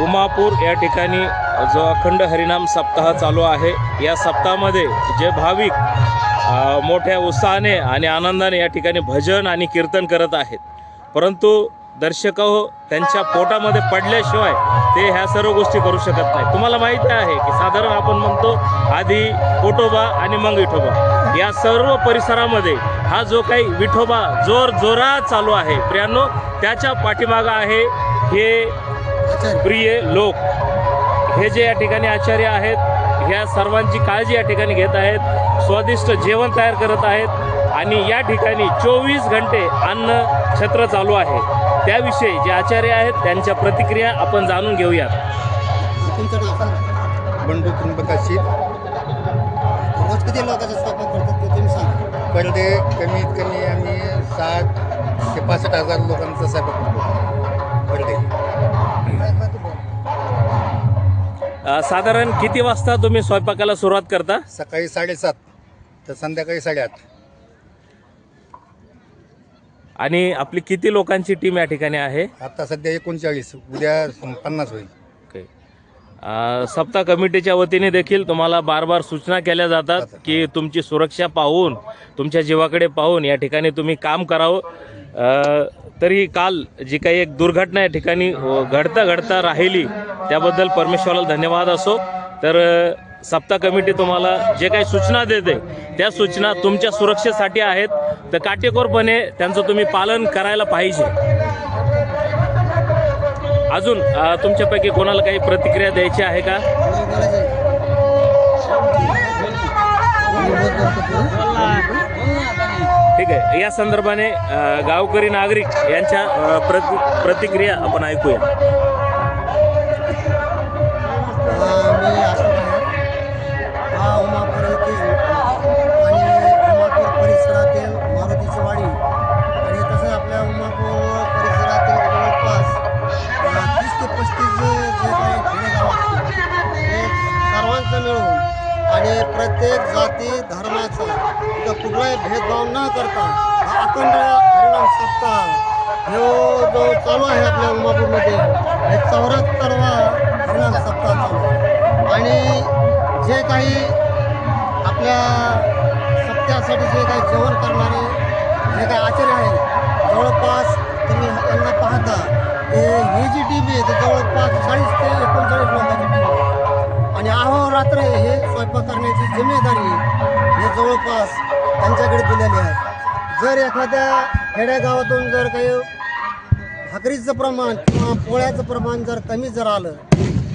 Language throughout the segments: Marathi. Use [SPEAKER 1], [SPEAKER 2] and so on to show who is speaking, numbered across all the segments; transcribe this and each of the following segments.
[SPEAKER 1] उमापूर या ठिकाणी जो अखंड हरिनाम सप्ताह चालू आहे, या सप्ताहामध्ये जे भाविक मोठ्या उत्साहाने आणि आनंदाने या ठिकाणी भजन आणि कीर्तन करत आहेत, परंतु दर्शक त्यांच्या पोटामध्ये पडल्याशिवाय ते ह्या सर्व गोष्टी करू शकत नाही। तुम्हाला माहिती आहे की साधारण आपण म्हणतो आधी पोटोबा आणि मग विठोबा, या सर्व परिसरामध्ये हा जो काही विठोबा जोरात चालू आहे प्रियांनो, त्याच्या पाठीमागं आहे हे प्रिय लोक, हे जे या ठिकाणी आचार्य आहेत, ह्या सर्वांची काळजी या ठिकाणी घेत आहेत, स्वादिष्ट जेवण तयार करत आहेत आणि या ठिकाणी 24 घंटे अन्न छत्र चालू आहे। त्याविषयी जे आचार्य आहेत त्यांच्या प्रतिक्रिया आपण जाणून घेऊयात।
[SPEAKER 2] बंडू त्र्यंबकाशी
[SPEAKER 3] रोज किती लोकांचा स्वयंपाक करतात ते तुम्ही सांगा।
[SPEAKER 2] पर डे कमीत कमी आम्ही 60 ते 65,000 लोकांचा स्वयंपाक करतो पर डे।
[SPEAKER 1] साधारण किती वाजता तुम्ही स्वयंपाकाला सुरुवात करता?
[SPEAKER 2] सकाळी 7:30 तर संध्याकाळी 8:30।
[SPEAKER 1] आणि आपली किती लोकांची टीम या ठिकाणी आहे?
[SPEAKER 2] आता सध्या 39, उद्या 50 होईल।
[SPEAKER 1] ओके। सप्ताह कमिटीच्या वतीने देखील तुम्हाला बार सूचना केल्या जातात की तुमची सुरक्षा पाहून, तुमच्या जीवाकडे पाहून या ठिकाणी तुम्ही काम करावं। तरी काल जी काही एक दुर्घटना या ठिकाणी घडता राहिली, त्याबद्दल परमेश्वराला धन्यवाद असो। तर सप्ताह कमिटी तुम्हाला जे काही सूचना देते त्या सूचना तुमच्या सुरक्षेसाठी आहेत, तर काटेकोरपणे त्यांचं तुम्ही पालन करायला पाहिजे। अजून तुमच्यापैकी कोणाला काही प्रतिक्रिया द्यायची आहे का? ठीक आहे, या संदर्भाने गावकरी नागरिक यांच्या प्रतिक्रिया आपण ऐकूया।
[SPEAKER 3] उमापूर येथील आणि उमापूर परिसरातील मारुतीची वाडी आणि तसं आपल्या उमापूर परिसरातील जवळपास 30 ते 35 जे काही खेडेगाव असतील ते सर्वांचं मिळून आणि प्रत्येक जाती धर्माचा इथं कुठलाही भेदभाव न करता हा अखंड हरिनाम सप्ताह जो चालू आहे आपल्या उमापूरमध्ये, हे 74वा हरिनाम सप्ताह चालू आहे। आणि जे काही आपल्या सप्त्यासाठी जे काही जेवण करणारे जे काही आचार्य आहेत, जवळपास तुम्ही यांना पाहता ही जी टीम आहे ते जवळपास 40 ते 39 लोकांची टीम आहे आणि अहोरात्र हे स्वयंपाक करण्याची जिम्मेदारी हे जवळपास त्यांच्याकडे दिलेली आहे। जर एखाद्या खेड्यागावातून जर काही भाकरीचं प्रमाण किंवा पोळ्याचं प्रमाण जर कमी जर आलं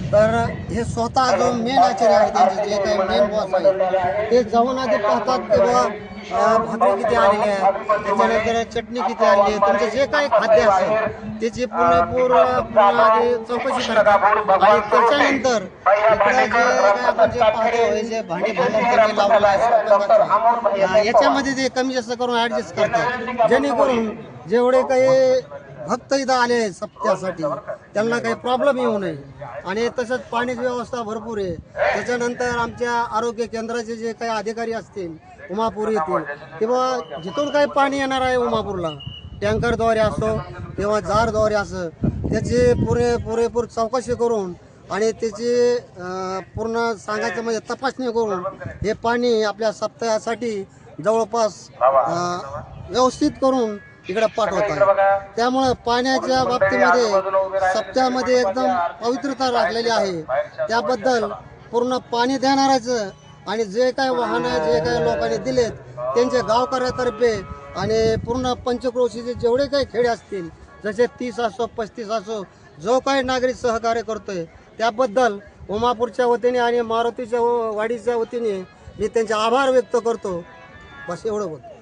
[SPEAKER 3] तर हे स्वतः जो मेन आचार्य आहे, त्यांचे जे काही मेन बॉस आहेत ते जाऊन आधी पाहतात की बाबा भाकरी किती आलेली आहे, त्याच्यानंतर चटणी किती आली आहे, तुमचं जे काही खाद्य असेल त्याची पूर्ण आधी चौकशी करतात आणि त्याच्यानंतर इकडं जे काही आपण जे पाहतो हे जे भांडी भांडण लावलेलं आहे याच्यामध्ये ते कमी जास्त करून ॲडजस्ट करतात, जेणेकरून जेवढे काही भक्त इथं आले सप्त्यासाठी त्यांना काही प्रॉब्लेम येऊ नये। आणि तसंच पाण्याची व्यवस्था भरपूर आहे। त्याच्यानंतर आमच्या आरोग्य केंद्राचे जे काही अधिकारी असतील उमापूर येथील किंवा जिथून काही पाणी येणार आहे उमापूरला, टँकरद्वारे असो किंवा जारद्वारे असं, त्याची पुरेपूर चौकशी करून आणि त्याची पूर्ण सांगायचं म्हणजे तपासणी करून हे पाणी आपल्या सप्ताहासाठी जवळपास व्यवस्थित करून इकडे पाठवत आहे। त्यामुळं पाण्याच्या बाबतीमध्ये सप्त्यामध्ये एकदम पवित्रता राखलेली आहे। त्याबद्दल पूर्ण पाणी देणाऱ्याचं आणि जे काही वाहनं जे काही लोकांनी दिलेत त्यांच्या गावकऱ्यातर्फे आणि पूर्ण पंचक्रोशीचे जेवढे काही खेडे असतील, जसे 30 असो 35 असो, जो काही नागरिक सहकार्य करतोय त्याबद्दल उमापूरच्या वतीने आणि मारुतीच्या वाडीच्या वतीने मी त्यांचे आभार व्यक्त करतो। बस एवढं बोलतो।